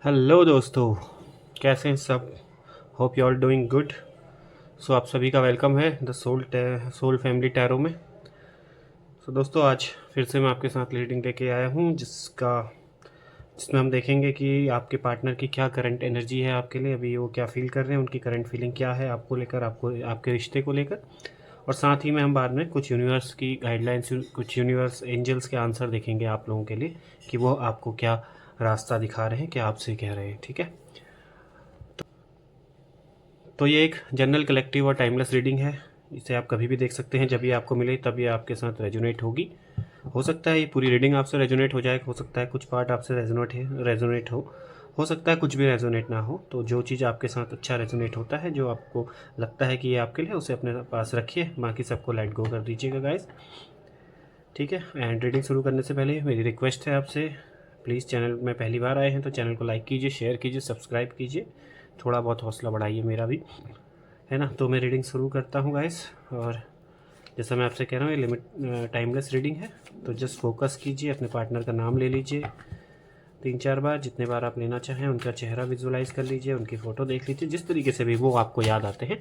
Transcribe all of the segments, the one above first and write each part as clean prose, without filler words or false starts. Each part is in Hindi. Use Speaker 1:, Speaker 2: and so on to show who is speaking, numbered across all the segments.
Speaker 1: हेलो दोस्तों, कैसे हैं सब। Hope you all doing good. So आप सभी का वेलकम है द सोल फैमिली टैरो में। सो दोस्तों, आज फिर से मैं आपके साथ रीडिंग लेके आया हूँ जिसमें हम देखेंगे कि आपके पार्टनर की क्या करंट एनर्जी है आपके लिए। अभी वो क्या फील कर रहे हैं, उनकी करंट फीलिंग क्या है आपको लेकर, आपको आपके रिश्ते को लेकर। और साथ ही में हम बाद में कुछ यूनिवर्स की गाइडलाइंस, कुछ यूनिवर्स एंजल्स के आंसर देखेंगे आप लोगों के लिए कि वो आपको क्या रास्ता दिखा रहे हैं, क्या आपसे कह रहे हैं। ठीक है, तो ये एक जनरल कलेक्टिव और टाइमलेस रीडिंग है। इसे आप कभी भी देख सकते हैं, जब ये आपको मिले तब ये आपके साथ रेजोनेट होगी। हो सकता है ये पूरी रीडिंग आपसे रेजोनेट हो जाए, हो सकता है कुछ पार्ट आपसे रेजोनेट हो सकता है कुछ भी रेजोनेट ना हो। तो जो चीज़ आपके साथ अच्छा रेजोनेट होता है, जो आपको लगता है कि ये आपके लिए, उसे अपने पास रखिए, बाकी सबको लेट गो कर दीजिएगा गाइस। ठीक है, एंड रीडिंग शुरू करने से पहले मेरी रिक्वेस्ट है आपसे, प्लीज़ चैनल में पहली बार आए हैं तो चैनल को लाइक कीजिए, शेयर कीजिए, सब्सक्राइब कीजिए, थोड़ा बहुत हौसला बढ़ाइए मेरा भी, है ना। तो मैं रीडिंग शुरू करता हूँ गाइस। और जैसा मैं आपसे कह रहा हूँ, ये टाइमलेस रीडिंग है, तो जस्ट फोकस कीजिए, अपने पार्टनर का नाम ले लीजिए 3-4 बार, जितने बार आप लेना चाहें। उनका चेहरा विजुलाइज कर लीजिए, उनकी फ़ोटो देख लीजिए, जिस तरीके से भी वो आपको याद आते हैं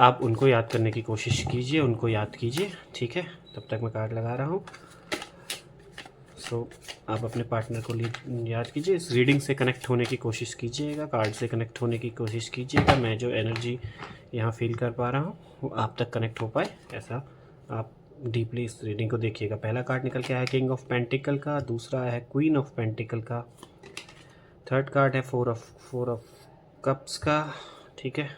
Speaker 1: आप उनको याद करने की कोशिश कीजिए, उनको याद कीजिए। ठीक है, तब तक मैं कार्ड लगा रहा हूँ। सो आप अपने पार्टनर को याद कीजिए, इस रीडिंग से कनेक्ट होने की कोशिश कीजिएगा, कार्ड से कनेक्ट होने की कोशिश कीजिएगा। मैं जो एनर्जी यहाँ फील कर पा रहा हूँ वो आप तक कनेक्ट हो पाए, ऐसा आप डीपली इस रीडिंग को देखिएगा। पहला कार्ड निकल के आया किंग ऑफ पेंटिकल का, दूसरा है क्वीन ऑफ पेंटिकल का, थर्ड कार्ड है फोर ऑफ कप्स का। ठीक है,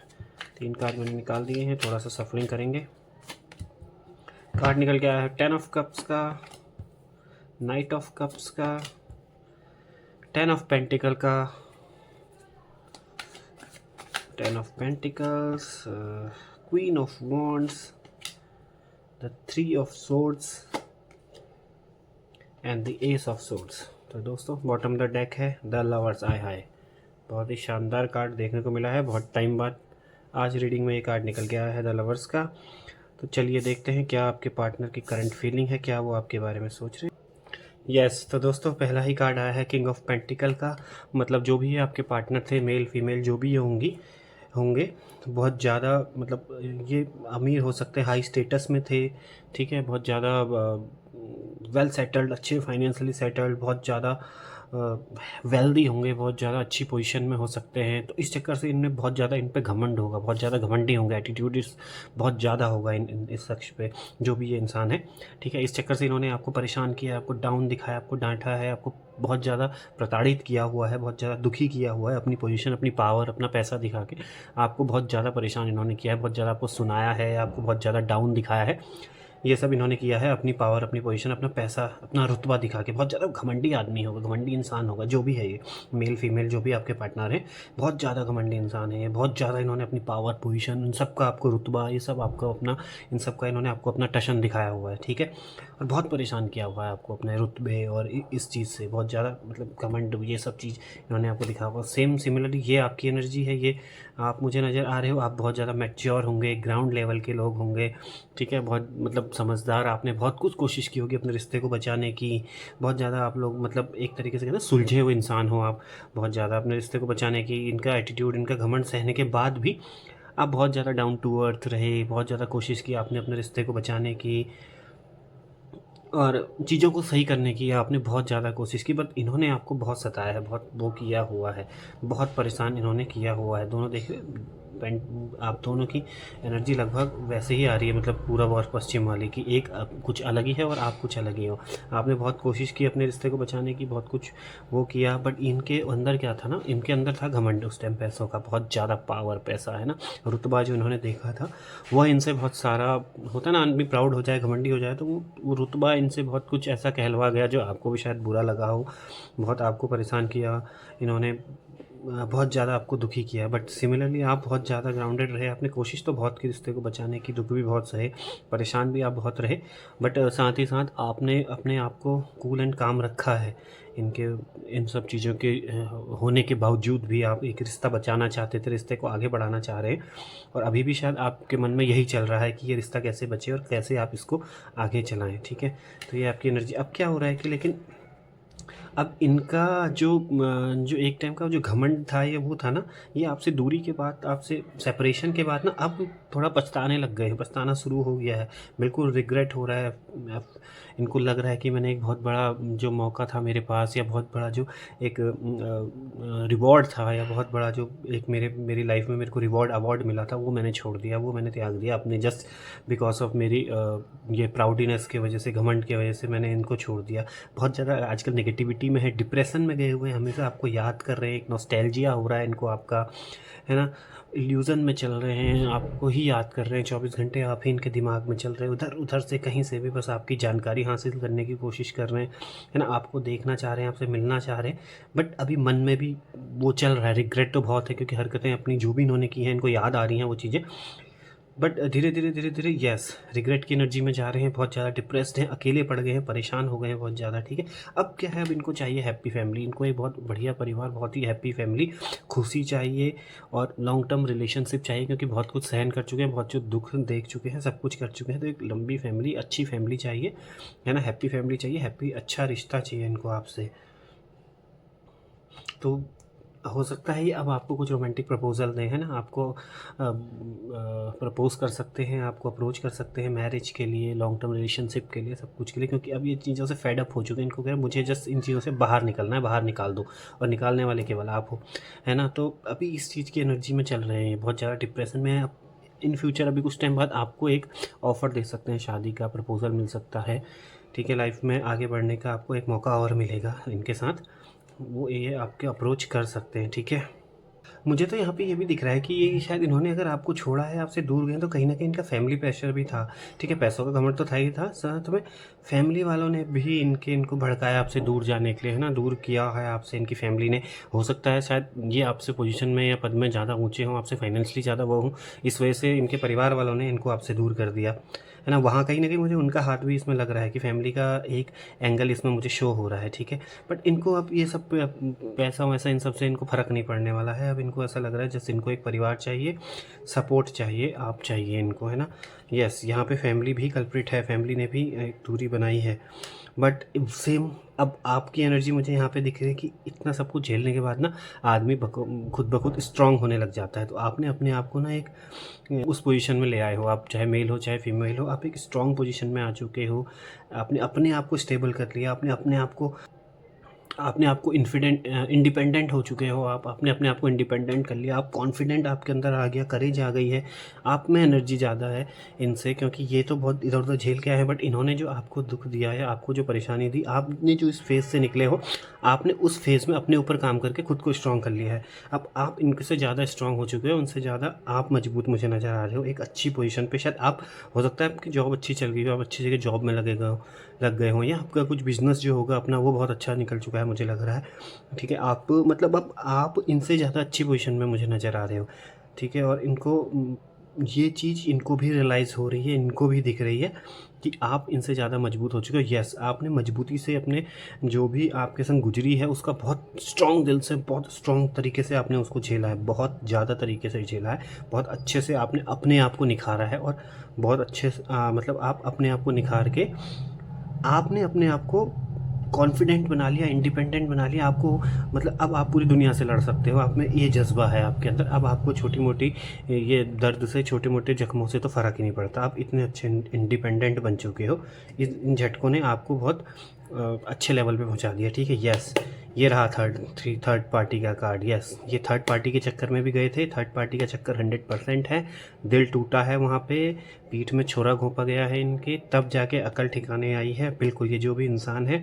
Speaker 1: 3 कार्ड मैंने निकाल दिए हैं, थोड़ा सा सफलिंग करेंगे। कार्ड निकल के आया है 10 ऑफ कप्स का, नाइट ऑफ कप्स का, 10 ऑफ पेंटिकल का, 10 of pentacles, queen of wands, the 3 of swords and the S of swords. तो दोस्तों, बॉटम द डेक है द लवर्स। आय हाय, बहुत ही शानदार कार्ड देखने को मिला है, बहुत टाइम बाद आज रीडिंग में ये कार्ड निकल के आया है द लवर्स का। तो चलिए देखते हैं क्या आपके पार्टनर की करंट फीलिंग है, क्या वो आपके बारे में सोच रहे हैं। यस, तो दोस्तों पहला ही कार्ड आया है किंग ऑफ पेंटिकल का। मतलब जो भी आपके पार्टनर थे, मेल फीमेल जो भी होंगे तो बहुत ज़्यादा, मतलब ये अमीर हो सकते हैं, हाई स्टेटस में थे। ठीक है, बहुत ज़्यादा वेल सेटल्ड, अच्छे फाइनेंशियली सेटल्ड, बहुत ज़्यादा वेल्दी होंगे, बहुत ज़्यादा अच्छी पोजीशन में हो सकते हैं। तो इस चक्कर से इनमें बहुत ज़्यादा इन पे घमंड होगा, बहुत ज़्यादा घमंडी होंगे, एटीट्यूड इस बहुत ज़्यादा होगा इस शख्स पे, जो भी ये इंसान है। ठीक है, इस चक्कर से इन्होंने आपको परेशान किया, आपको डाउन दिखाया, आपको डांटा है, आपको बहुत ज़्यादा प्रताड़ित किया हुआ है, बहुत ज़्यादा दुखी किया हुआ है, अपनी पोजीशन, अपनी पावर, अपना पैसा दिखा के आपको बहुत ज़्यादा परेशान इन्होंने किया है, बहुत ज़्यादा आपको सुनाया है, आपको बहुत ज़्यादा डाउन दिखाया है। ये सब इन्होंने किया है अपनी पावर, अपनी पोजीशन, अपना पैसा, अपना रुतबा दिखा के। बहुत ज़्यादा घमंडी आदमी होगा, घमंडी इंसान होगा, जो भी है ये, मेल फीमेल जो भी आपके पार्टनर हैं, बहुत ज़्यादा घमंडी इंसान है ये। बहुत ज़्यादा इन्होंने अपनी पावर, पोजीशन, इन सब का आपको रुतबा, ये सब आपको अपना, इन सब का इन्होंने आपको अपना टशन दिखाया हुआ है। ठीक है, और बहुत परेशान किया हुआ है आपको अपने रुतबे और इस चीज़ से, बहुत ज़्यादा, मतलब घमंड, ये सब चीज़ इन्होंने आपको दिखाया हुआ। सेम सिमिलरली ये आपकी एनर्जी है, ये आप मुझे नज़र आ रहे हो, आप बहुत ज़्यादा मैच्योर होंगे, ग्राउंड लेवल के लोग होंगे। ठीक है, बहुत मतलब समझदार, आपने बहुत कुछ कोशिश की होगी अपने रिश्ते को बचाने की। बहुत ज़्यादा आप लोग, मतलब एक तरीके से कहते हैं सुलझे हुए इंसान हो आप, बहुत ज़्यादा अपने रिश्ते को बचाने की। इनका एटीट्यूड, इनका घमंड सहने के बाद भी आप बहुत ज़्यादा डाउन टू अर्थ रहे, बहुत ज़्यादा कोशिश की आपने अपने रिश्ते को बचाने की और चीज़ों को सही करने की आपने बहुत ज़्यादा कोशिश की। बट इन्होंने आपको बहुत सताया है, बहुत वो किया हुआ है, बहुत परेशान इन्होंने किया हुआ है। दोनों देखिए, आप दोनों की एनर्जी लगभग वैसे ही आ रही है, मतलब पूरब और पश्चिम वाले की, एक कुछ अलग ही है और आप कुछ अलग ही हो। आपने बहुत कोशिश की अपने रिश्ते को बचाने की, बहुत कुछ वो किया, बट इनके अंदर क्या था ना, इनके अंदर था घमंड उस टाइम, पैसों का, बहुत ज़्यादा पावर, पैसा है ना, रुतबा जो इन्होंने देखा था वह इनसे बहुत सारा होता है ना, आदमी प्राउड हो जाए, घमंडी हो जाए, तो वो रुतबा इनसे बहुत कुछ ऐसा कहलवा गया जो आपको भी शायद बुरा लगा हो। बहुत आपको परेशान किया इन्होंने, बहुत ज़्यादा आपको दुखी किया है। बट सिमिलरली आप बहुत ज़्यादा ग्राउंडेड रहे, आपने कोशिश तो बहुत की रिश्ते को बचाने की, दुख भी बहुत सहे, परेशान भी आप बहुत रहे। बट साथ ही साथ आपने अपने आप को कूल एंड काम रखा है। इनके इन सब चीज़ों के होने के बावजूद भी आप एक रिश्ता बचाना चाहते थे, रिश्ते को आगे बढ़ाना चाह रहे हैं। और अभी भी शायद आपके मन में यही चल रहा है कि ये रिश्ता कैसे बचे और कैसे आप इसको आगे चलाएं। ठीक है, तो ये आपकी एनर्जी। अब क्या हो रहा है कि लेकिन अब इनका जो एक टाइम का जो घमंड था या वो था ना, ये आपसे दूरी के बाद, आपसे सेपरेशन के बाद ना अब थोड़ा पछताने लग गए हैं, पछताना शुरू हो गया है, बिल्कुल रिग्रेट हो रहा है। अब इनको लग रहा है कि मैंने एक बहुत बड़ा जो मौका था मेरे पास, या बहुत बड़ा जो एक रिवॉर्ड था, या बहुत बड़ा जो एक मेरी लाइफ में मेरे को रिवॉर्ड अवार्ड मिला था, वो मैंने छोड़ दिया, वो मैंने त्याग दिया अपने, जस्ट बिकॉज ऑफ मेरी ये प्राउडीनेस की वजह से, घमंड की वजह से मैंने इनको छोड़ दिया। बहुत ज़्यादा आजकल नेगेटिविटी में है, डिप्रेशन में गए हुए हैं, हमेशा आपको याद कर रहे हैं, एक नॉस्टैल्जिया हो रहा है इनको आपका, है ना, इल्यूज़न में चल रहे हैं, आपको ही याद कर रहे हैं, 24 घंटे आप ही इनके दिमाग में चल रहे हैं, उधर उधर से कहीं से भी बस आपकी जानकारी हासिल करने की कोशिश कर रहे हैं, है ना, आपको देखना चाह रहे हैं, आपसे मिलना चाह रहे हैं, बट अभी मन में भी वो चल रहा है, रिग्रेट तो बहुत है, क्योंकि हरकतें अपनी जो भी इन्होंने की हैं इनको याद आ रही हैं वो चीज़ें, बट धीरे धीरे यस, रिग्रेट की एनर्जी में जा रहे हैं, बहुत ज़्यादा डिप्रेस्ड हैं, अकेले पड़ गए हैं, परेशान हो गए हैं बहुत ज़्यादा, ठीक है। अब क्या है, अब इनको चाहिए हैप्पी फैमिली, इनको एक बहुत बढ़िया परिवार, बहुत ही हैप्पी फैमिली, खुशी चाहिए, और लॉन्ग टर्म रिलेशनशिप चाहिए, क्योंकि बहुत कुछ सहन कर चुके हैं, बहुत जो दुख देख चुके हैं, सब कुछ कर चुके हैं, तो एक लंबी फैमिली, अच्छी फैमिली चाहिए, है ना, हैप्पी फैमिली चाहिए, हैप्पी अच्छा रिश्ता चाहिए इनको आपसे। तो हो सकता है ये अब आपको कुछ रोमांटिक प्रपोज़ल दें, है ना, आपको प्रपोज़ कर सकते हैं, आपको अप्रोच कर सकते हैं मैरिज के लिए, लॉन्ग टर्म रिलेशनशिप के लिए, सब कुछ के लिए, क्योंकि अब ये चीज़ों से फेड अप हो चुके हैं, इनको कह रहे मुझे जस्ट इन चीज़ों से बाहर निकलना है, बाहर निकाल दो, और निकालने वाले केवल आप हो, है ना। तो अभी इस चीज़ की एनर्जी में चल रहे हैं, बहुत ज़्यादा डिप्रेशन में है। इन फ्यूचर अभी कुछ टाइम बाद आपको एक ऑफ़र दे सकते हैं, शादी का प्रपोज़ल मिल सकता है, ठीक है, लाइफ में आगे बढ़ने का आपको एक मौका और मिलेगा इनके साथ, वो ये आपके अप्रोच कर सकते हैं, ठीक है। मुझे तो यहाँ पे ये भी दिख रहा है कि ये शायद इन्होंने अगर आपको छोड़ा है, आपसे दूर गए, तो कहीं न कहीं इनका फैमिली प्रेशर भी था, ठीक है, पैसों का घमंड तो था ही था, साथ में फैमिली वालों ने भी इनको भड़काया आपसे दूर जाने के लिए, है ना, दूर किया है आपसे इनकी फैमिली ने। हो सकता है शायद ये आपसे पोजीशन में या पद में ज़्यादा ऊँचे हों, आपसे फाइनेंशियली ज़्यादा वो हों, इस वजह से इनके परिवार वालों ने इनको आपसे दूर कर दिया, है ना। वहाँ कहीं न कहीं मुझे उनका हाथ भी इसमें लग रहा है, कि फैमिली का एक एंगल इसमें मुझे शो हो रहा है, ठीक है। बट इनको अब ये सब पैसा-वैसा इन सब से इनको फ़र्क नहीं पड़ने वाला है। अब इनको ऐसा लग रहा है जैसे इनको एक परिवार चाहिए, सपोर्ट चाहिए, आप चाहिए इनको, है ना। यस, यहाँ पे फैमिली भी कल्प्रिट है, फैमिली ने भी एक दूरी बनाई है, बट सेम अब आपकी एनर्जी मुझे यहाँ पे दिख रही है कि इतना सब कुछ झेलने के बाद ना आदमी खुद ब खुद स्ट्रांग होने लग जाता है। तो आपने अपने आप को ना एक उस पोजीशन में ले आए हो, आप चाहे मेल हो चाहे फीमेल हो, आप एक स्ट्रांग पोजीशन में आ चुके हो, आपने अपने आप को स्टेबल कर लिया, आपने आपको इंडिपेंडेंट हो चुके हो, आप आपने अपने आप को इंडिपेंडेंट कर लिया, आप कॉन्फिडेंट आपके अंदर आ गया, करेज आ गई है, आप में एनर्जी ज़्यादा है इनसे, क्योंकि ये तो बहुत इधर उधर झेल के आए हैं, बट इन्होंने जो आपको दुख दिया है, आपको जो परेशानी दी, आपने जो इस फेज़ से निकले हो, आपने उस फेज़ में अपने ऊपर काम करके खुद को स्ट्रॉन्ग कर लिया है। अब आप इनसे ज़्यादा स्ट्रॉन्ग हो चुके हो, उनसे ज़्यादा आप मजबूत मुझे नज़र आ रहे हो, एक अच्छी पोजीशन पे, शायद आप, हो सकता है आपकी जॉब अच्छी चल गई हो, आप अच्छी जगह जॉब में लग गए हों, या आपका कुछ बिज़नेस जो होगा अपना वो बहुत अच्छा निकल चुका है मुझे लग रहा है, ठीक है। आप मतलब अब आप इनसे ज़्यादा अच्छी पोजीशन में मुझे नज़र आ रहे हो, ठीक है। और इनको ये चीज़ इनको भी रियलाइज़ हो रही है, इनको भी दिख रही है कि आप इनसे ज़्यादा मजबूत हो चुके हो। यस, आपने मजबूती से अपने जो भी आपके संग गुजरी है उसका बहुत स्ट्रॉन्ग दिल से, बहुत स्ट्रॉन्ग तरीके से आपने उसको झेला है, बहुत ज़्यादा तरीके से झेला है, बहुत अच्छे से आपने अपने आप को निखारा है, और बहुत अच्छे से मतलब आप अपने आप को निखार के आपने अपने आप को कॉन्फिडेंट बना लिया, इंडिपेंडेंट बना लिया, आपको मतलब अब आप पूरी दुनिया से लड़ सकते हो, आप में ये जज्बा है आपके अंदर। अब आपको छोटी मोटी ये दर्द से, छोटे मोटे जख्मों से तो फ़र्क ही नहीं पड़ता, आप इतने अच्छे इंडिपेंडेंट बन चुके हो, इन झटकों ने आपको बहुत अच्छे लेवल पे पहुंचा दिया, ठीक है। यस, ये रहा थर्ड पार्टी का कार्ड। यस, ये थर्ड पार्टी के चक्कर में भी गए थे, थर्ड पार्टी का चक्कर 100% है, दिल टूटा है वहाँ पे, पीठ में छुरा घोंपा गया है इनके, तब जाके अकल ठिकाने आई है। बिल्कुल, ये जो भी इंसान है,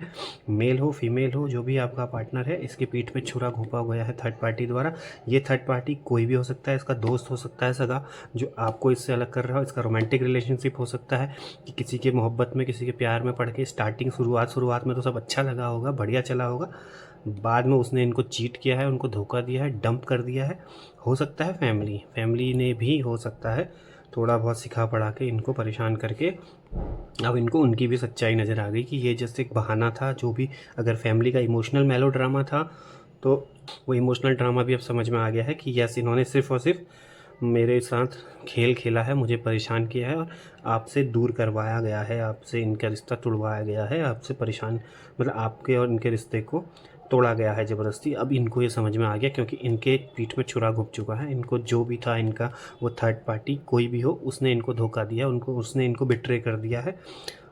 Speaker 1: मेल हो फीमेल हो, जो भी आपका पार्टनर है, इसके पीठ में छुरा घोंपा गया है थर्ड पार्टी द्वारा। ये थर्ड पार्टी कोई भी हो सकता है, इसका दोस्त हो सकता है सगा, जो आपको इससे अलग कर रहा हो, इसका रोमांटिक रिलेशनशिप हो सकता है, कि किसी के मोहब्बत में, किसी के प्यार में पड़ के शुरुआत में तो सब अच्छा लगा होगा, बढ़िया चला होगा, बाद में उसने इनको चीट किया है, उनको धोखा दिया है, डंप कर दिया है। हो सकता है फैमिली ने भी, हो सकता है थोड़ा बहुत सिखा पढ़ा के इनको परेशान करके, अब इनको उनकी भी सच्चाई नज़र आ गई कि ये जस्ट एक बहाना था। जो भी अगर फैमिली का इमोशनल मेलो ड्रामा था, तो वो इमोशनल ड्रामा भी अब समझ में आ गया है कि यस, इन्होंने सिर्फ़ और सिर्फ मेरे साथ खेल खेला है, मुझे परेशान किया है और आपसे दूर करवाया गया है, आपसे इनका रिश्ता तुड़वाया गया है, आपसे परेशान मतलब आपके और इनके रिश्ते को तोड़ा गया है ज़बरदस्ती। अब इनको ये समझ में आ गया क्योंकि इनके पीठ में छुरा घुप चुका है। इनको जो भी था इनका वो थर्ड पार्टी कोई भी हो, उसने इनको धोखा दिया, उसने इनको बिट्रे कर दिया है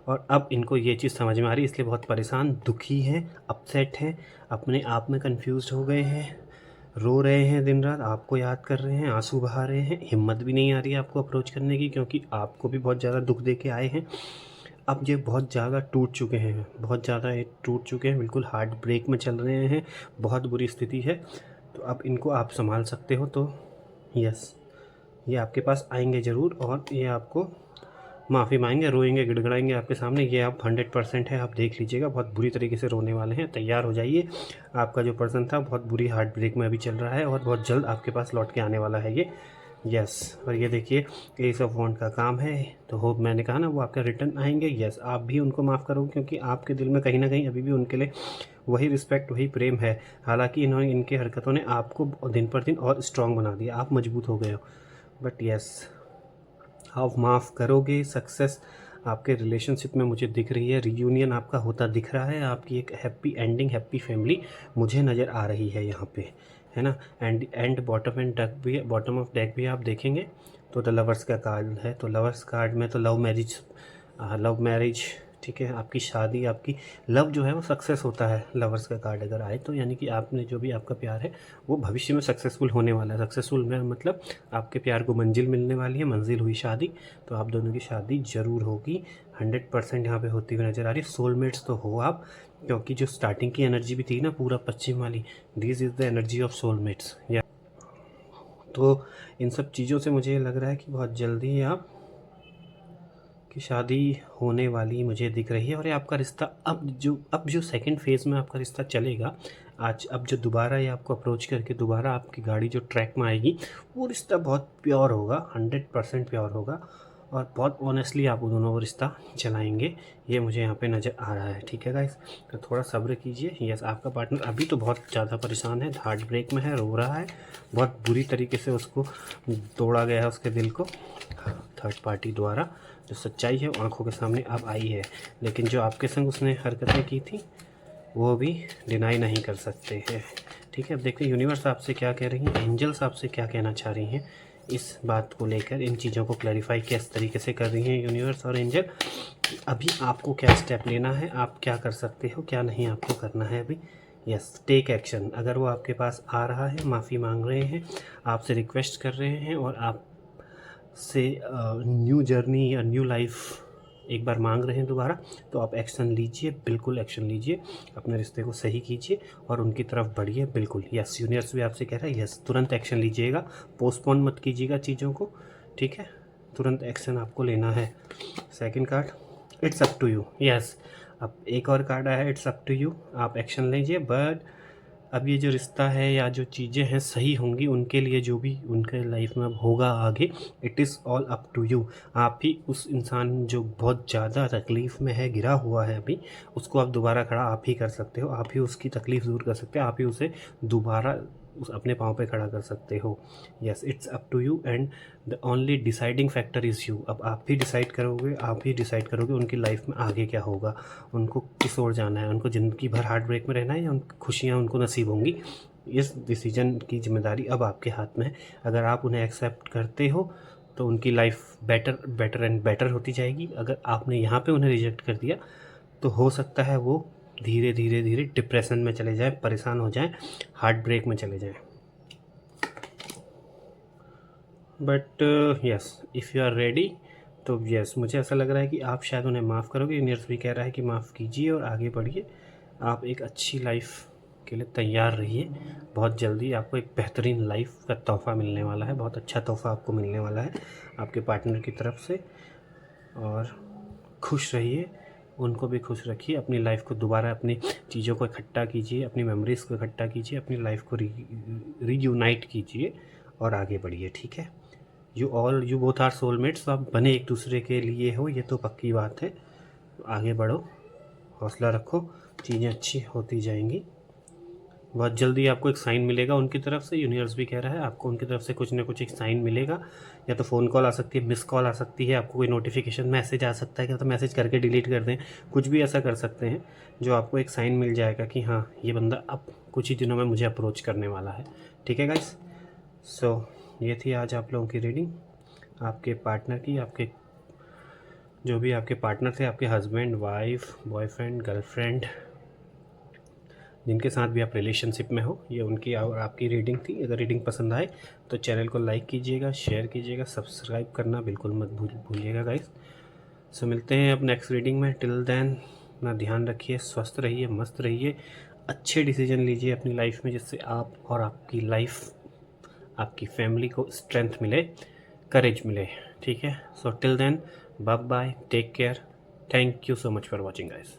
Speaker 1: और अब इनको ये चीज़ समझ में आ रही है, इसलिए बहुत परेशान, दुखी हैं, अपसेट हैं, अपने आप में कंफ्यूज हो गए हैं, रो रहे हैं दिन रात, आपको याद कर रहे हैं, आंसू बहा रहे हैं, हिम्मत भी नहीं आ रही है आपको अप्रोच करने की क्योंकि आपको भी बहुत ज़्यादा दुख दे के आए हैं। अब ये बहुत ज़्यादा टूट चुके हैं, बहुत ज़्यादा ये टूट चुके हैं, बिल्कुल हार्ट ब्रेक में चल रहे हैं, बहुत बुरी स्थिति है। तो अब इनको आप संभाल सकते हो तो यस, ये आपके पास आएंगे ज़रूर और ये आपको माफ़ी मांगेंगे, रोएंगे, गिड़गड़ाएंगे आपके सामने। ये आप 100% है, आप देख लीजिएगा, बहुत बुरी तरीके से रोने वाले हैं। तैयार हो जाइए, आपका जो पर्सन था बहुत बुरी हार्ट ब्रेक में अभी चल रहा है और बहुत जल्द आपके पास लौट के आने वाला है ये। यस, और ये देखिए एस ऑफ वॉन्ड का काम है, तो होप मैंने कहा ना वो आपका रिटर्न आएंगे। यस, आप भी उनको माफ़ करोगे क्योंकि आपके दिल में कहीं ना कहीं अभी भी उनके लिए वही रिस्पेक्ट, वही प्रेम है। हालांकि इन्होंने, इनकी हरकतों ने आपको दिन पर दिन और स्ट्रांग बना दिया, आप मजबूत हो गए हो, बट यस आप माफ़ करोगे। सक्सेस आपके रिलेशनशिप में मुझे दिख रही है, रियूनियन आपका होता दिख रहा है, आपकी एक हैप्पी एंडिंग, हैप्पी फैमिली मुझे नज़र आ रही है यहाँ पे, है ना। एंड बॉटम एंड डेक भी, बॉटम ऑफ डेक भी आप देखेंगे तो द लवर्स का कार्ड है। तो लवर्स कार्ड में तो लव मैरिज, ठीक है, आपकी शादी, आपकी लव जो है वो सक्सेस होता है। लवर्स का कार्ड अगर आए तो यानी कि आपने जो भी आपका प्यार है वो भविष्य में सक्सेसफुल होने वाला है। सक्सेसफुल में मतलब आपके प्यार को मंजिल मिलने वाली है, मंजिल हुई शादी, तो आप दोनों की शादी ज़रूर होगी, 100% यहाँ पे होती हुई नज़र आ रही है। सोलमेट्स तो हो आप, क्योंकि जो स्टार्टिंग की एनर्जी भी थी ना पूरा पश्चिम वाली, this is the energy of soulmates. या तो इन सब चीज़ों से मुझे लग रहा है कि बहुत जल्दी आप की शादी होने वाली मुझे दिख रही है। और ये आपका रिश्ता अब जो सेकंड फेज़ में आपका रिश्ता चलेगा, अब जो दोबारा ये आपको अप्रोच करके दोबारा आपकी गाड़ी जो ट्रैक में आएगी, वो रिश्ता बहुत प्योर होगा, 100% प्योर होगा और बहुत ऑनेस्टली आप दोनों वो रिश्ता चलाएंगे, ये मुझे यहाँ पे नज़र आ रहा है। ठीक है गाइस, तो थोड़ा सब्र कीजिए। यस, आपका पार्टनर अभी तो बहुत ज़्यादा परेशान है, हार्ट ब्रेक में है, रो रहा है, बहुत बुरी तरीके से उसको तोड़ा गया है, उसके दिल को थर्ड पार्टी द्वारा। जो सच्चाई है वो आंखों के सामने अब आई है, लेकिन जो आपके संग उसने हरकतें की थी वो भी डिनाई नहीं कर सकते हैं। ठीक है, अब देखते हैं यूनिवर्स आपसे क्या कह रही हैं, एंजल्स आपसे क्या कहना चाह रही हैं इस बात को लेकर, इन चीज़ों को क्लैरिफाई किस तरीके से कर रही हैं यूनिवर्स और एंजल। अभी आपको क्या स्टेप लेना है, आप क्या कर सकते हो, क्या नहीं आपको करना है अभी। Yes, take action. अगर वो आपके पास आ रहा है, माफ़ी मांग रहे हैं, आपसे रिक्वेस्ट कर रहे हैं और आप से न्यू जर्नी या न्यू लाइफ एक बार मांग रहे हैं दोबारा, तो आप एक्शन लीजिए, बिल्कुल एक्शन लीजिए, अपने रिश्ते को सही कीजिए और उनकी तरफ बढ़िए बिल्कुल। यस, यूनिवर्स भी आपसे कह रहा है यस, तुरंत एक्शन लीजिएगा, पोस्टपोन मत कीजिएगा चीज़ों को। ठीक है, तुरंत एक्शन आपको लेना है। Second card, it's up to you. Yes, अब एक और कार्ड आया है, इट्स अप टू यू, आप एक्शन लीजिए, बट अब ये जो रिश्ता है या जो चीज़ें हैं सही होंगी उनके लिए, जो भी उनके लाइफ में अब होगा आगे, it is all up to you. आप ही उस इंसान जो बहुत ज़्यादा तकलीफ़ में है, गिरा हुआ है अभी, उसको आप दोबारा खड़ा आप ही कर सकते हो, आप ही उसकी तकलीफ़ दूर कर सकते हो, आप ही उसे दोबारा उस अपने पाँव पे खड़ा कर सकते हो। Yes, it's up to you and the only deciding factor is you. अब आप ही डिसाइड करोगे, आप ही डिसाइड करोगे उनकी लाइफ में आगे क्या होगा, उनको किस ओर जाना है, उनको ज़िंदगी भर हार्ट ब्रेक में रहना है या उनकी खुशियाँ उनको नसीब होंगी। इस डिसीजन की जिम्मेदारी अब आपके हाथ में है। अगर आप उन्हें एक्सेप्ट करते हो तो उनकी लाइफ बेटर एंड बेटर होती जाएगी। अगर आपने यहाँ पे उन्हें रिजेक्ट कर दिया तो हो सकता है वो धीरे धीरे डिप्रेशन में चले जाए, परेशान हो जाए, हार्ट ब्रेक में चले जाए। But yes, if you are ready तो यस, मुझे ऐसा लग रहा है कि आप शायद उन्हें माफ़ करोगे। यूनिवर्स भी कह रहा है कि माफ़ कीजिए और आगे बढ़िए, आप एक अच्छी लाइफ के लिए तैयार रहिए। बहुत जल्दी आपको एक बेहतरीन लाइफ का तोहफ़ा मिलने वाला है, बहुत अच्छा तोहफ़ा आपको मिलने वाला है आपके पार्टनर की तरफ से। और खुश रहिए, उनको भी खुश रखिए, अपनी लाइफ को दोबारा, अपनी चीज़ों को इकट्ठा कीजिए, अपनी मेमोरीज़ को इकट्ठा कीजिए, अपनी लाइफ को रीयूनाइट कीजिए और आगे बढ़िए। ठीक है, यू बोथ आर सोलमेट्स, आप बने एक दूसरे के लिए हो, ये तो पक्की बात है। आगे बढ़ो, हौसला रखो, चीज़ें अच्छी होती जाएंगी। बहुत जल्दी आपको एक साइन मिलेगा उनकी तरफ से। यूनिवर्स भी कह रहा है आपको उनकी तरफ से कुछ ना कुछ एक साइन मिलेगा, या तो फ़ोन कॉल आ सकती है, मिस कॉल आ सकती है, आपको कोई नोटिफिकेशन मैसेज आ सकता है कि तो मैसेज करके डिलीट कर दें, कुछ भी ऐसा कर सकते हैं जो आपको एक साइन मिल जाएगा कि हाँ ये बंदा अब कुछ ही दिनों में मुझे अप्रोच करने वाला है। ठीक है गाइस, सो ये थी आज आप लोगों की रीडिंग आपके पार्टनर की। आपके जो भी आपके पार्टनर थे, आपके हस्बैंड, वाइफ, बॉयफ्रेंड, गर्लफ्रेंड, जिनके साथ भी आप रिलेशनशिप में हो, ये उनकी और आपकी रीडिंग थी। अगर रीडिंग पसंद आए तो चैनल को लाइक कीजिएगा, शेयर कीजिएगा, सब्सक्राइब करना बिल्कुल मत भूलिएगा गाइस। सो मिलते हैं अब नेक्स्ट रीडिंग में। टिल देन अपना ध्यान रखिए, स्वस्थ रहिए, मस्त रहिए, अच्छे डिसीजन लीजिए अपनी लाइफ में, जिससे आप और आपकी लाइफ, आपकी फैमिली को स्ट्रेंथ मिले, करेज मिले। ठीक है, so till then bye bye, take care, thank you so much for watching guys.